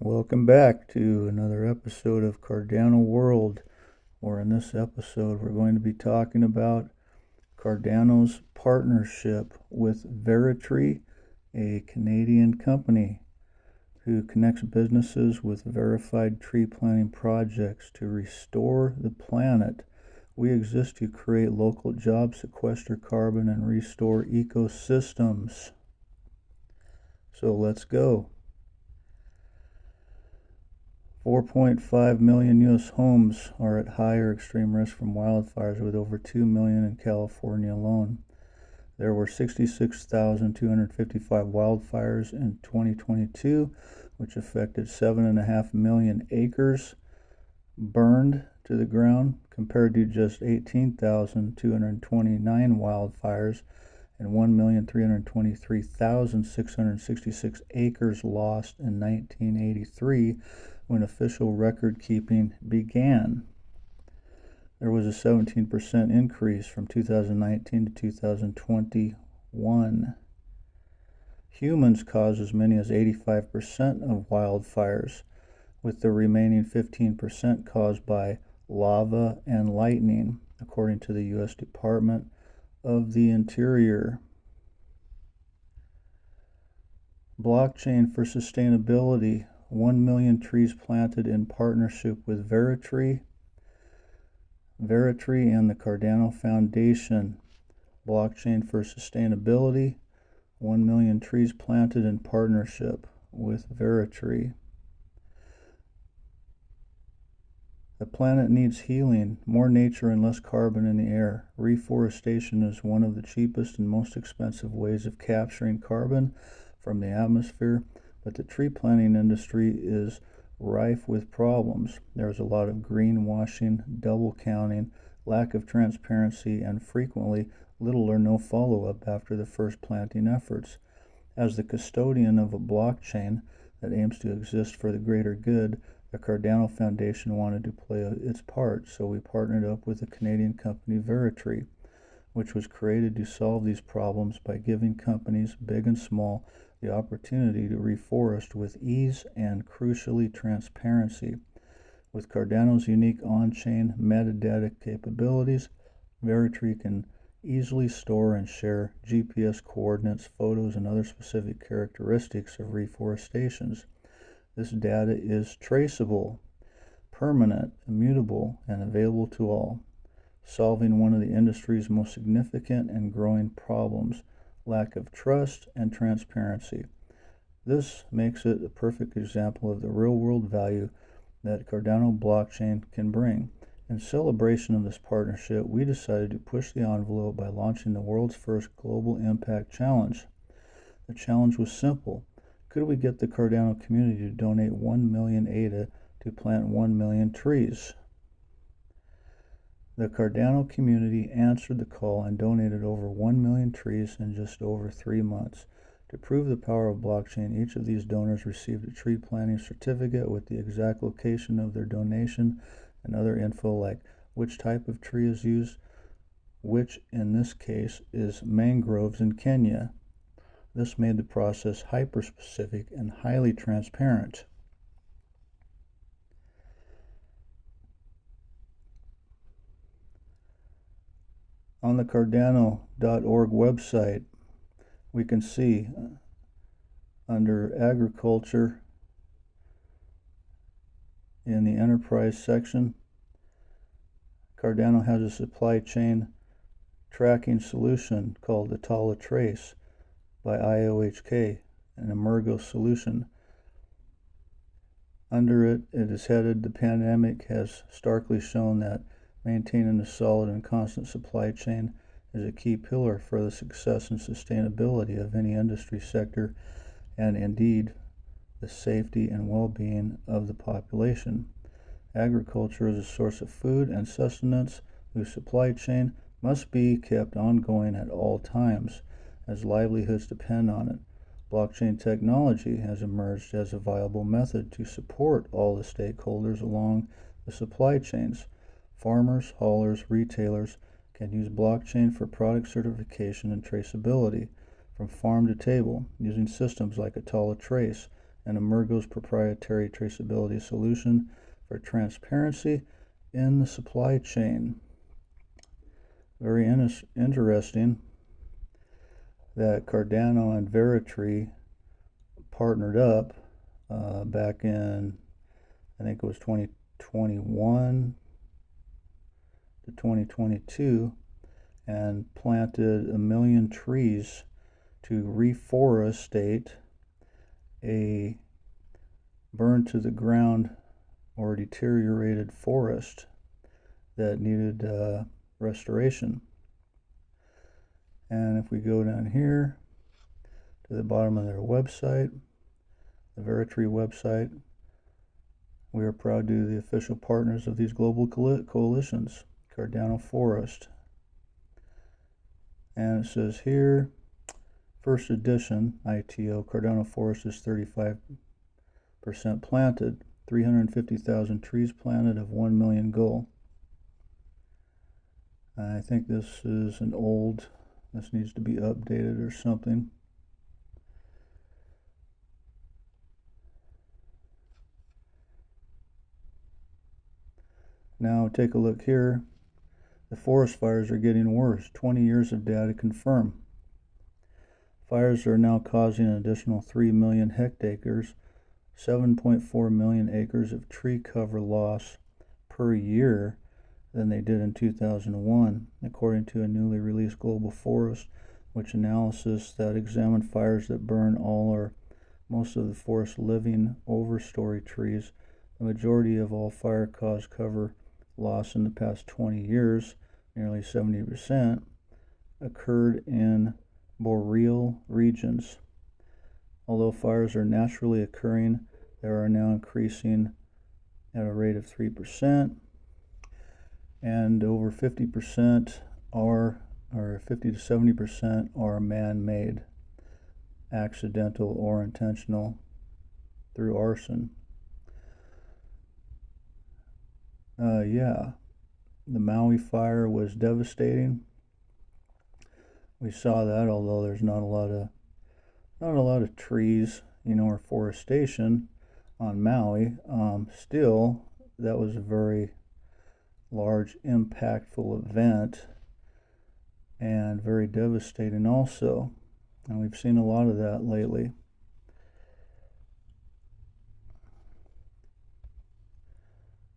Welcome back to another episode of Cardano World, where in this episode we're going to be talking about Cardano's partnership with VERITREE, a Canadian company who connects businesses with verified tree planting projects to restore the planet. We exist to create local jobs, sequester carbon, and restore ecosystems. So let's go. 4.5 million U.S. homes are at high or extreme risk from wildfires, with over 2 million in California alone. There were 66,255 wildfires in 2022, which affected 7.5 million acres burned to the ground, compared to just 18,229 wildfires and 1,323,666 acres lost in 1983, when official record keeping began. There was a 17% increase from 2019 to 2021. Humans cause as many as 85% of wildfires, with the remaining 15% caused by lava and lightning, according to the U.S. Department of the Interior. Blockchain for sustainability. 1 million trees planted in partnership with VERITREE and the Cardano Foundation. Blockchain for sustainability. 1 million trees planted in partnership with VERITREE. The planet needs healing, more nature and less carbon in the air. Reforestation is one of the cheapest and most expensive ways of capturing carbon from the atmosphere, but the tree planting industry is rife with problems. There's a lot of greenwashing, double counting, lack of transparency, and frequently little or no follow-up after the first planting efforts. As the custodian of a blockchain that aims to exist for the greater good, the Cardano Foundation wanted to play its part, so we partnered up with the Canadian company VERITREE, which was created to solve these problems by giving companies, big and small, the opportunity to reforest with ease and, crucially, transparency. With Cardano's unique on-chain metadata capabilities, VERITREE can easily store and share GPS coordinates, photos, and other specific characteristics of reforestations. This data is traceable, permanent, immutable, and available to all, solving one of the industry's most significant and growing problems: lack of trust and transparency. This makes it a perfect example of the real-world value that Cardano blockchain can bring. In celebration of this partnership, we decided to push the envelope by launching the world's first Global Impact Challenge. The challenge was simple. Could we get the Cardano community to donate 1 million ADA to plant 1 million trees? The Cardano community answered the call and donated over 1 million trees in just over 3 months. To prove the power of blockchain, each of these donors received a tree planting certificate with the exact location of their donation and other info like which type of tree is used, which in this case is mangroves in Kenya. This made the process hyper-specific and highly transparent. On the Cardano.org website, we can see under agriculture in the enterprise section, Cardano has a supply chain tracking solution called Atala Trace by IOHK, an Emergo solution. Under it, it is headed, "The pandemic has starkly shown that maintaining a solid and constant supply chain is a key pillar for the success and sustainability of any industry sector, and indeed the safety and well-being of the population. Agriculture is a source of food and sustenance whose supply chain must be kept ongoing at all times, as livelihoods depend on it. Blockchain technology has emerged as a viable method to support all the stakeholders along the supply chains. Farmers, haulers, retailers can use blockchain for product certification and traceability from farm to table using systems like Atala Trace and Emergo's proprietary traceability solution for transparency in the supply chain. Very interesting that Cardano and VERITREE partnered up back in, I think it was 2021 to 2022, and planted 1 million trees to reforestate a burned to the ground or deteriorated forest that needed restoration. And if we go down here to the bottom of their website, the VERITREE website, we are proud to be the official partners of these global coalitions, Cardano Forest. And it says here, first edition ITO, Cardano Forest is 35% planted, 350,000 trees planted of 1 million goal. I think this is this needs to be updated or something. Now take a look here. The forest fires are getting worse. 20 years of data confirm. Fires are now causing an additional 3 million hectares, 7.4 million acres of tree cover loss per year than they did in 2001, according to a newly released global forest which analysis that examined fires that burn all or most of the forest's living overstory trees. The majority of all fire caused cover loss in the past 20 years, nearly 70%, occurred in boreal regions. Although fires are naturally occurring, they are now increasing at a rate of 3%, and over 50% are, or 50 to 70% are man-made, accidental or intentional through arson. The Maui fire was devastating. We saw that, although there's not a lot of trees, or forestation on Maui. Still, that was a very large, impactful event and very devastating also. And we've seen a lot of that lately.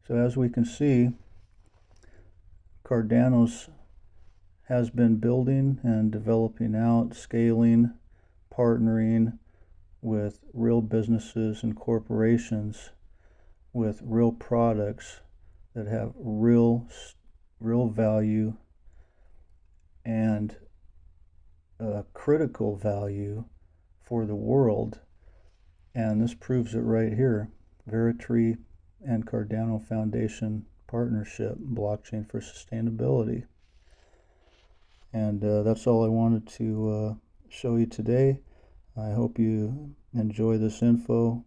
So as we can see, Cardano's has been building and developing out, scaling, partnering with real businesses and corporations with real products that have real value and critical value for the world. And this proves it right here. VERITREE and Cardano Foundation partnership, blockchain for sustainability. And that's all I wanted to show you today. I hope you enjoy this info.